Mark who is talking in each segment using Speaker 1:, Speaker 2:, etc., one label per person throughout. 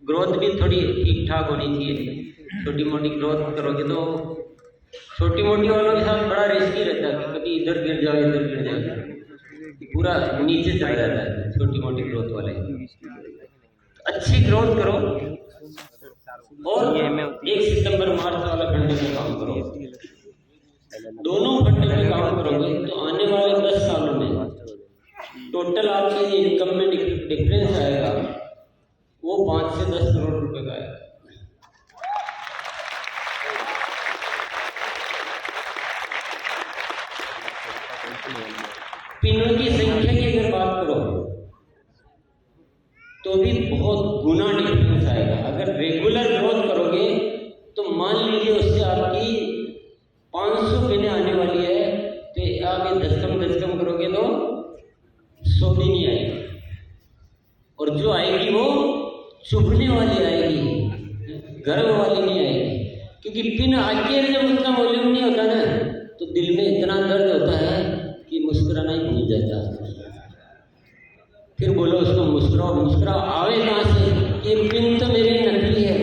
Speaker 1: Growth भी थोड़ी ठीक ठाक होनी चाहिए। छोटी मोटी ग्रोथ करोगे तो छोटी मोटी वालों के साथ बड़ा रिस्की रहता है, कभी इधर गिर जाओ इधर गिर जाओ, पूरा नीचे चला जाता है छोटी मोटी ग्रोथ वाले। अच्छी ग्रोथ करो और 1 सितंबर मार्च वाला फंडे में काम करो। दोनों फंडे में काम करोगे तो आने वाले 10 सालों में टोटल आपकी इनकम में डिफरेंस आएगा वो 5 से 10 करोड़ रुपए का आएगा। पिनों की संख्या की अगर बात करो तो भी बहुत गुना डिफरेंस आएगा। अगर रेगुलर ग्रोथ करोगे तो मान लीजिए उससे आपकी 500 पिनें आने वाली है, तो आप ये 10 कम करोगे तो 100 भी नहीं आएगी, और जो आएगी वो चुभने वाली आएगी, गर्व वाली नहीं आएगी। क्योंकि पिन आके जब उसका वॉल्यूम नहीं होता ना तो दिल में इतना दर्द होता है कि मुस्कुराना ही भूल जाता है। फिर बोलो उसको मुस्कुराओ, मुस्कुराओ आवे कहाँ से? ये पिन तो मेरी नकली है,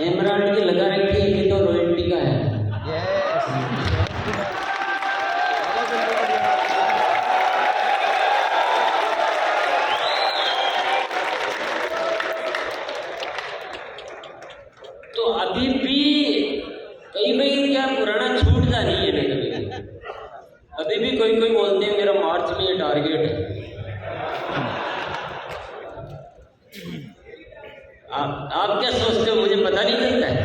Speaker 1: एमराल्ड की लगा रखी है, ये तो रॉयल्टी का है। तो अभी भी कई भाई क्या पुराना छूटता नहीं है ना कभी। अभी भी कोई कोई बोलते हैं मेरा मार्च में ये टारगेट है। आप क्या सोचते हो? मुझे पता नहीं चलता है।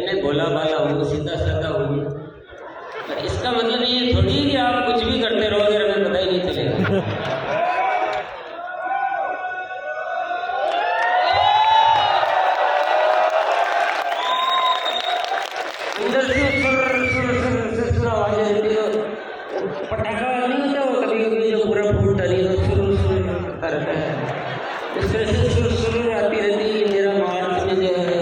Speaker 1: मैं भोला भाला हूँ, सीधा साधा हूँ, पर इसका मतलब ये थोड़ी कि आप कुछ भी करते रहोगे और हमें पता ही नहीं चलेगा। पटाखा नहीं होता वो कभी कभी जो पूरा फूटता नहीं तो शुरू करता है, इस तरह से शुरू आती रहती है। मेरा मार्च में जो है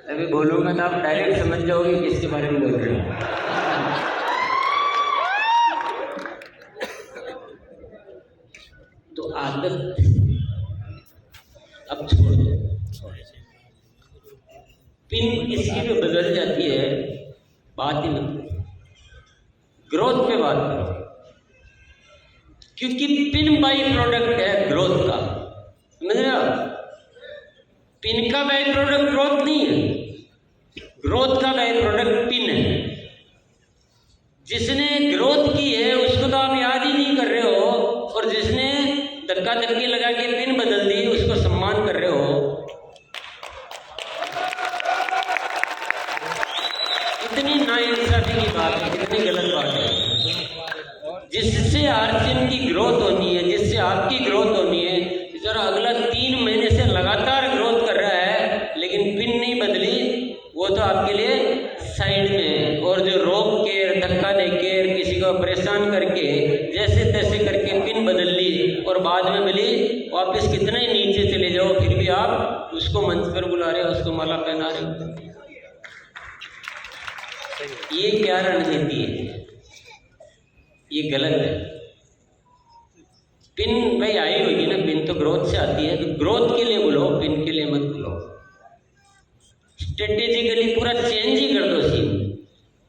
Speaker 1: अभी बोलूँगा तो आप डायरेक्ट समझ जाओगे किसके बारे में बोल रहे हो। तो आदत अब छोड़ दो। पिन इसकी जो बदल जाती है बात ही मत, ग्रोथ पे बात करो, क्योंकि पिन बाई प्रोडक्ट है ग्रोथ का। समझ रहे हो? पिन का बाई प्रोडक्ट ग्रोथ नहीं है, ग्रोथ का बाई प्रोडक्ट पिन है। जिसने ग्रोथ की है उसको तो आप याद ही नहीं कर रहे हो, और जिसने धक्का धक्की लगा के पिन बदल दी उसको सम्मान कर रहे हो। कितनी नाइंसाफी की बात है, कितनी गलत बात है। जिससे आरसीएम की ग्रोथ होनी है, जिससे आपकी ग्रोथ होनी है, जरा अगला 3 महीने से लगातार ग्रोथ कर रहा है लेकिन पिन नहीं बदली, वो तो आपके लिए साइड में है। और जो रोक के धक्का दे के किसी को परेशान करके जैसे तैसे करके पिन बदल ली और बाद में बोली वापस कितना ही नीचे चले जाओ, फिर भी आप उसको मंच पर बुला रहे हो, उसको माला पहना रहे हो। ये क्या रणनीति है? ये गलत है। पिन भाई आई होगी ना, पिन तो ग्रोथ से आती है, तो ग्रोथ के लिए बोलो, पिन के लिए मत बोलो। स्ट्रेटेजिकली पूरा चेंज ही कर दो सीन।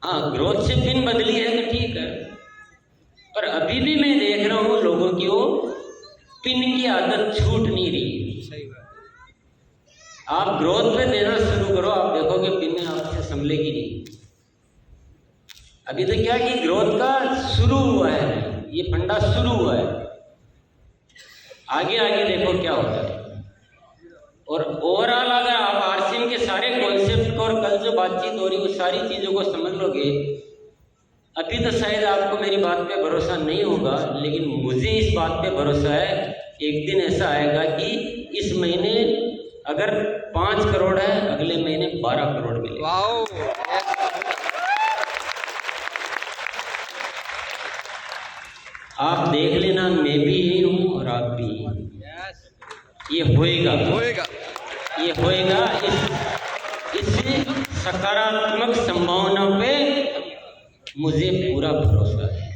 Speaker 1: हाँ, ग्रोथ से पिन बदली है तो ठीक है, पर अभी भी मैं देख रहा हूँ लोगों की वो पिन की आदत छूट नहीं रही। आप ग्रोथ पे देना शुरू करो, आप देखोगे पिन आपसे संभलेगी नहीं। अभी तो क्या कि ग्रोथ का शुरू हुआ है, ये फंडा शुरू हुआ है, आगे आगे देखो क्या होता है। और ओवरऑल अगर आप आरसीएम के सारे कॉन्सेप्ट को और कल जो बातचीत हो रही है वो सारी चीज़ों को समझ लोगे, अभी तो शायद आपको मेरी बात पे भरोसा नहीं होगा, लेकिन मुझे इस बात पे भरोसा है एक दिन ऐसा आएगा कि इस महीने अगर 5 करोड़ है, अगले महीने 12 करोड़ मिलेगा। आप देख लेना, मैं भी ही हूँ और आप भी। ये होएगा, ये होएगा। इस सकारात्मक संभावना पे मुझे पूरा भरोसा है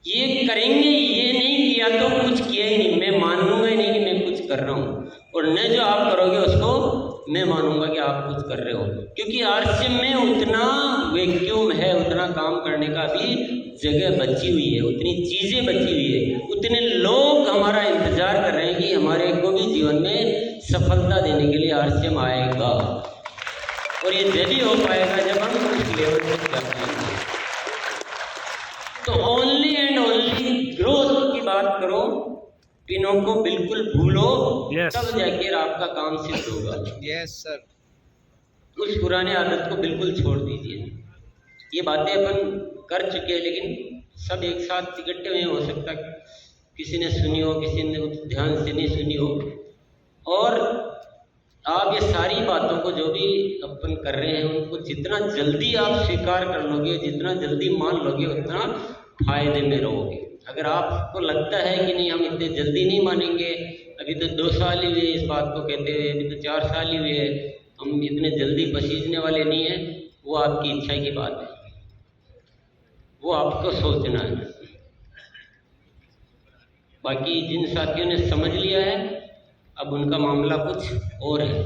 Speaker 1: ये करेंगे। ये नहीं किया तो कुछ किया ही नहीं, मैं मानूंगा ही नहीं कि मैं कुछ कर रहा हूँ, और न जो आप करोगे उसको मैं मानूंगा कि आप कुछ कर रहे हो, क्योंकि आरसीएम में उतना वैक्यूम है, उतना काम करने का भी जगह बची हुई है, उतनी चीज़ें बची हुई है, उतने लोग हमारा इंतजार कर रहे हैं कि हमारे को भी जीवन में सफलता देने के लिए आरसीएम आएगा। और ये जब ही हो पाएगा जब हम उस लेवल तक जा पाएंगे। तो ओनली एंड ओनली ग्रोथ की बात करो, पिनों को बिल्कुल भूलो, तब जाकर आपका काम सिद्ध होगा।
Speaker 2: Yes sir.
Speaker 1: उस पुराने आदत को बिल्कुल छोड़ दीजिए। ये बातें अपन कर चुके हैं, लेकिन सब एक साथ इकट्ठे में हो सकता, किसी ने सुनी हो, किसी ने ध्यान से नहीं सुनी हो। और आप ये सारी बातों को जो भी अपन कर रहे हैं उनको जितना जल्दी आप स्वीकार कर लोगे, जितना जल्दी मान लोगे, उतना फायदे में रहोगे। अगर आपको लगता है कि नहीं हम इतने जल्दी नहीं मानेंगे, अभी तो 2 साल ही हुए इस बात को कहते हुए, अभी तो 4 साल ही हुए, हम इतने जल्दी पसीजने वाले नहीं हैं, वो आपकी इच्छा की बात है, वो आपको सोचना है। बाकी जिन साथियों ने समझ लिया है अब उनका मामला कुछ और है।